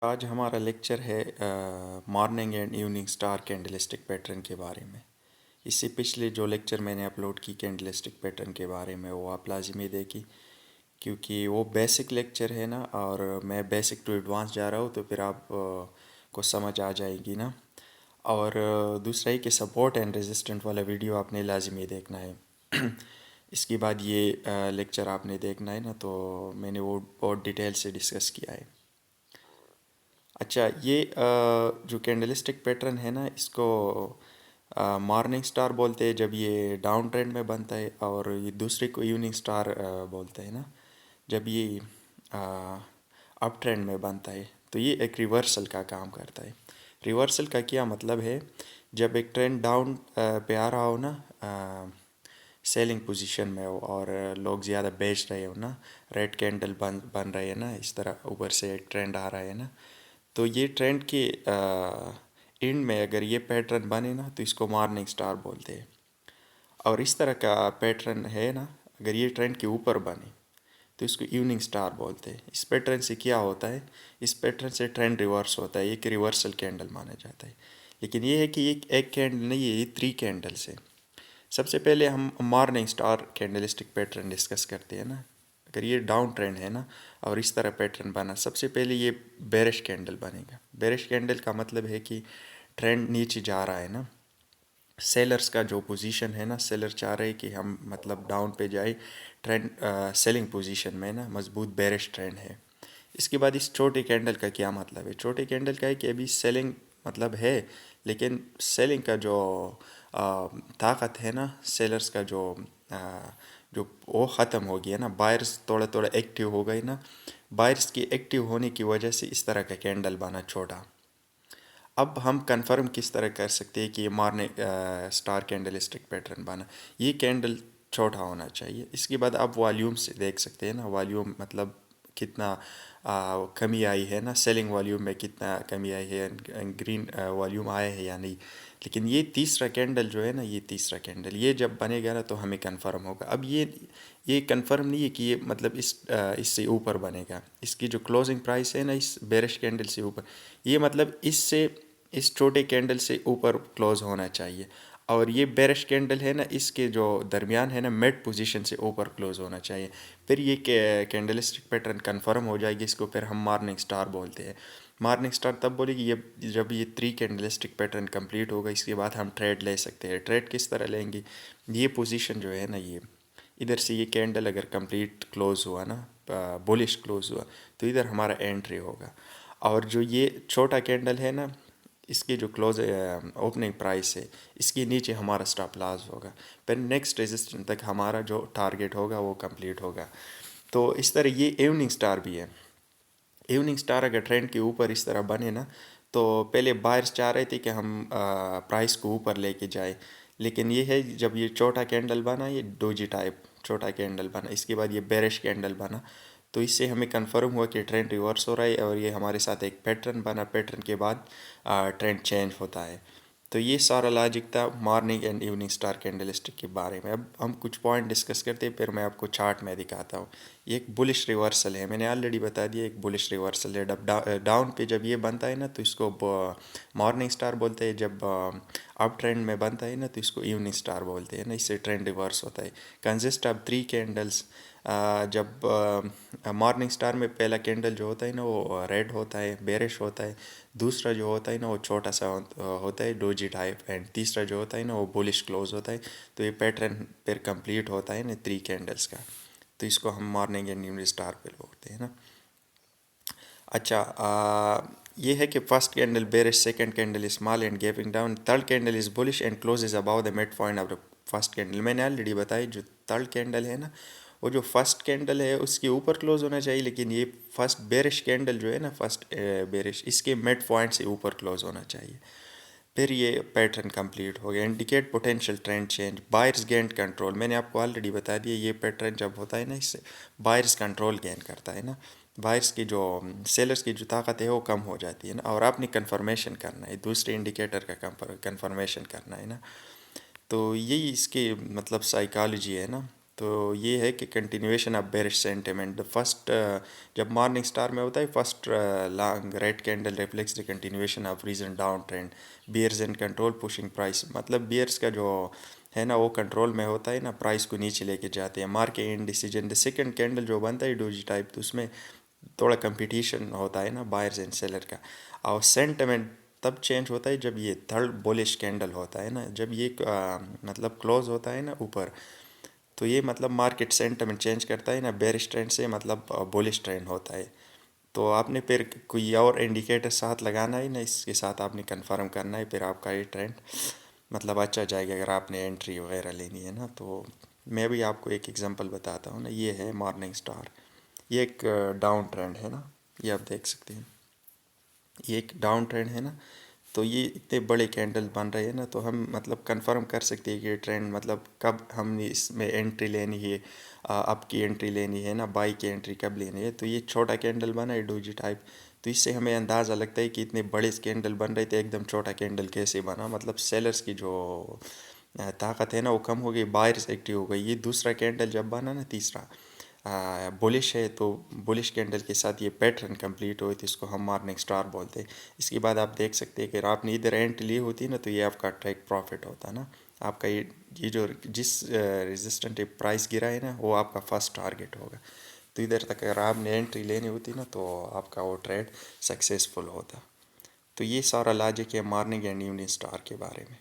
आज हमारा लेक्चर है morning and evening star candlestick pattern के बारे में। इससे पिछले जो लेक्चर मैंने अपलोड की कैंडलस्टिक पैटर्न के बारे में वो आप लाजमी देखी, क्योंकि वो बेसिक लेक्चर है ना, और मैं बेसिक टू एडवांस जा रहा हूँ तो फिर आप को समझ आ जाएगी ना। और दूसरा ही कि सपोर्ट एंड रेजिस्टेंट वाला वीडियो आपने लाजमी देखना है। इसके बाद ये लेक्चर आपने देखना है ना, तो मैंने वो बहुत डिटेल से डिस्कस किया है। अच्छा, ये जो कैंडलिस्टिक पैटर्न है ना, इसको मॉर्निंग स्टार बोलते हैं जब ये डाउन ट्रेंड में बनता है, और ये दूसरे को इवनिंग स्टार बोलते हैं ना जब ये अप ट्रेंड में बनता है। तो ये एक रिवर्सल का काम करता है। रिवर्सल का क्या मतलब है? जब एक ट्रेंड डाउन पे आ रहा हो ना, सेलिंग पोजीशन में हो और लोग ज़्यादा बेच रहे हो ना, रेड कैंडल बन बन रहे हैं ना, इस तरह ऊपर से एक ट्रेंड आ रहा है ना, तो ये ट्रेंड के एंड में अगर ये पैटर्न बने ना तो इसको मॉर्निंग स्टार बोलते हैं। और इस तरह का पैटर्न है ना, अगर ये ट्रेंड के ऊपर बने तो इसको इवनिंग स्टार बोलते हैं। इस पैटर्न से क्या होता है? इस पैटर्न से ट्रेंड रिवर्स होता है, एक रिवर्सल कैंडल माना जाता है। लेकिन ये है कि ये एक कैंडल नहीं है, ये 3 कैंडल्स है। सबसे पहले हम morning star candlestick pattern discuss करते हैं ना। अगर ये डाउन ट्रेंड है ना और इस तरह पैटर्न बना, सबसे पहले ये बेरिश कैंडल बनेगा। बेरिश कैंडल का मतलब है कि ट्रेंड नीचे जा रहा है ना, सेलर्स का जो पोजीशन है ना, सेलर चाह रहे हैं कि हम मतलब डाउन पे जाए, ट्रेंड सेलिंग पोजीशन में ना, मजबूत बेरिश ट्रेंड है। इसके बाद इस छोटे कैंडल का क्या मतलब है? छोटे कैंडल का है कि अभी सेलिंग मतलब है, लेकिन सेलिंग का जो ताकत है ना, सेलर्स का आ, जो वो ख़त्म हो गया ना, बायर्स थोड़ा थोड़ा एक्टिव हो गए ना। बायर्स की एक्टिव होने की वजह से इस तरह का कैंडल बना छोटा। अब हम कंफर्म किस तरह कर सकते हैं कि ये मारने स्टार कैंडलिस्टिक पैटर्न बना? ये कैंडल छोटा होना चाहिए। इसके बाद आप वॉल्यूम से देख सकते हैं ना, वॉल्यूम मतलब कितना कमी आई है ना, सेलिंग वॉल्यूम में कितना कमी आई है, ग्रीन वॉल्यूम आया है या नहीं। लेकिन ये तीसरा कैंडल जो है ना, ये तीसरा कैंडल ये जब बनेगा ना तो हमें कंफर्म होगा। अब ये कंफर्म नहीं है कि ये मतलब इससे ऊपर बनेगा। इसकी जो क्लोजिंग प्राइस है ना, इस बेरिश कैंडल से ऊपर, ये मतलब इससे इस छोटे कैंडल से ऊपर क्लोज होना चाहिए। और ये बेरिश कैंडल है ना, इसके जो दरमियान है ना, मिड पोजीशन से ऊपर क्लोज होना चाहिए। फिर ये कैंडलिस्टिक पैटर्न कंफर्म हो जाएगी। इसको फिर हम मॉर्निंग स्टार बोलते हैं। मॉर्निंग स्टार तब बोलेगी ये जब ये 3 कैंडलिस्टिक पैटर्न कंप्लीट होगा। इसके बाद हम ट्रेड ले सकते हैं। ट्रेड किस तरह लेंगे? ये पोजीशन जो है ना, ये इधर से ये कैंडल अगर कंप्लीट क्लोज हुआ ना, बुलिश क्लोज हुआ, तो इधर हमारा एंट्री होगा। और जो ये छोटा कैंडल है ना, इसकी जो क्लोज ओपनिंग प्राइस है, इसके नीचे हमारा स्टॉप लॉस होगा। फिर नेक्स्ट रेजिस्टेंस तक हमारा जो टारगेट होगा वो कंप्लीट होगा। तो इस तरह ये इवनिंग स्टार भी है। इवनिंग स्टार अगर ट्रेंड के ऊपर इस तरह बने ना, तो पहले बायर्स चाह रहे थे कि हम प्राइस को ऊपर लेके जाए। लेकिन ये है जब ये छोटा कैंडल बना, ये डोजी टाइप छोटा कैंडल बना, इसके बाद ये बेरिश कैंडल बना, तो इससे हमें कंफर्म हुआ कि ट्रेंड रिवर्स हो रहा है और ये हमारे साथ एक पैटर्न बना। पैटर्न के बाद ट्रेंड चेंज होता है। तो ये सारा लॉजिक था morning and evening star candlestick के बारे में। अब हम कुछ पॉइंट डिस्कस करते हैं, फिर मैं आपको चार्ट में दिखाता हूँ। ये एक बुलिश रिवर्सल है, मैंने ऑलरेडी बता दिया, एक बुलिश रिवर्सल है। जब डाउन पे जब ये बनता है ना तो इसको मॉर्निंग स्टार बोलते हैं। जब अप ट्रेंड में बनता है ना तो इसको इवनिंग स्टार बोलते हैं ना। इससे ट्रेंड रिवर्स होता है। Consist of 3 candles. जब मॉर्निंग स्टार में पहला कैंडल जो होता है ना वो रेड होता है, बेरिश होता है। दूसरा जो होता है ना वो छोटा सा होता है, डोजी टाइप। एंड तीसरा जो होता है ना वो बुलिश क्लोज होता है। तो ये पैटर्न फिर कंप्लीट होता है ना 3 कैंडल्स का। तो इसको हम मॉर्निंग एंड इवनिंग स्टार पे बोलते हैं ना। अच्छा, ये है कि first candle bearish, second candle small and gapping down, third candle is bullish and closes above the mid point of the first candle. मैंने ऑलरेडी बताई जो थर्ड कैंडल है ना, वो जो फर्स्ट कैंडल है उसके ऊपर क्लोज होना चाहिए। लेकिन ये फर्स्ट बेरिश कैंडल जो है ना, फर्स्ट बेरिश, इसके मिड पॉइंट से ऊपर क्लोज होना चाहिए। फिर ये पैटर्न कंप्लीट हो गया। Indicate potential trend change, buyers gain control. मैंने आपको ऑलरेडी बता दिया, ये पैटर्न जब होता है ना, इससे बायर्स कंट्रोल गेन करता है ना। बायर्स की जो सेलर्स की जो ताकत है वो कम हो जाती है ना, और आपने कंफर्मेशन करना है, दूसरे इंडिकेटर का कंफर्मेशन करना है ना। तो यही इसकी मतलब साइकोलॉजी है ना। तो ये है कि continuation of bearish sentiment the first, जब मॉर्निंग स्टार में होता है first long red candle reflects the continuation of reason down trend, bears in control pushing price, मतलब बियर्स का जो है ना वो कंट्रोल में होता है ना, प्राइस को नीचे लेके जाते हैं। Market indecision the second candle जो बनता है डोजी टाइप, तो उसमें थोड़ा कंपटीशन होता है ना बायर्स एंड सेलर का। और सेंटिमेंट तब चेंज होता है जब ये थर्ड बुलिश कैंडल होता है ना, जब ये मतलब क्लोज होता है ना ऊपर, तो ये मतलब मार्केट सेंटिमेंट चेंज करता है ना, बेरिश ट्रेंड से मतलब बुलिश ट्रेंड होता है। तो आपने फिर कोई और इंडिकेटर साथ लगाना है ना, इसके साथ आपने कंफर्म करना है, फिर आपका ये ट्रेंड मतलब अच्छा जाएगा अगर आपने एंट्री वगैरह लेनी है ना। तो मैं भी आपको एक एग्जांपल बताता हूँ ना, ये है मॉर्निंग स्टार, ये एक डाउन ट्रेंड है ना, ये आप देख सकते हैं, ये एक डाउन ट्रेंड है ना। तो ये इतने बड़े कैंडल बन रहे हैं ना, तो हम मतलब कंफर्म कर सकते हैं कि ये ट्रेंड मतलब कब हमने इसमें एंट्री लेनी है, अप की एंट्री लेनी है ना, बाई की एंट्री कब लेनी है। तो ये छोटा कैंडल बना है डोजी टाइप, तो इससे हमें अंदाज़ा लगता है कि इतने बड़े कैंडल बन रहे थे, एकदम छोटा कैंडल कैसे बना, मतलब सेलर्स की जो ताकत है ना वो कम हो गई, बायर्स एक्टिव हो गई। ये दूसरा कैंडल जब बना ना, तीसरा बुलिश है, तो बुलिश कैंडल के साथ ये पैटर्न कंप्लीट हुए, तो इसको हम मॉर्निंग स्टार बोलते हैं। इसके बाद आप देख सकते हैं कि अगर आपने इधर एंट्री ली होती ना, तो ये आपका टेक प्रॉफिट होता ना, आपका ये जो जिस रेजिस्टेंट प्राइस गिरा है ना, वो आपका फर्स्ट टारगेट होगा। तो इधर तक अगर आपने एंट्री लेनी होती ना, तो आपका वो ट्रेड सक्सेसफुल होता। तो ये सारा लॉजिक है मॉर्निंग एंड इवनिंग स्टार के बारे में,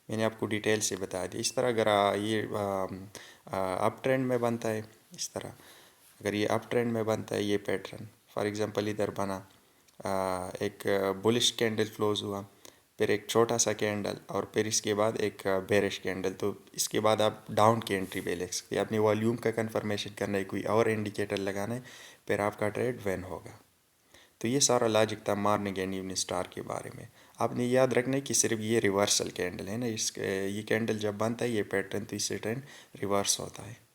मैंने आपको डिटेल से बता दिया। इस तरह अगर ये अप ट्रेंड में बनता है, इस तरह अगर ये अप ट्रेंड में बनता है ये पैटर्न, फॉर एग्जांपल इधर बना एक बुलिश कैंडल क्लोज हुआ, फिर एक छोटा सा कैंडल, और फिर इसके बाद एक बेरिश कैंडल, तो इसके बाद आप डाउन की एंट्री पे ले सकते हैं। अपनी वॉल्यूम का कंफर्मेशन करना है, कोई और इंडिकेटर लगाना है, फिर आपका ट्रेड वेन होगा। तो ये सारा लॉजिक था मॉर्निंग एंड इवनिंग स्टार के बारे में। आपने याद रखना है कि सिर्फ ये रिवर्सल कैंडल है ना, इस ये कैंडल जब बनता है ये पैटर्न, तो इससे ट्रेंड रिवर्स होता है।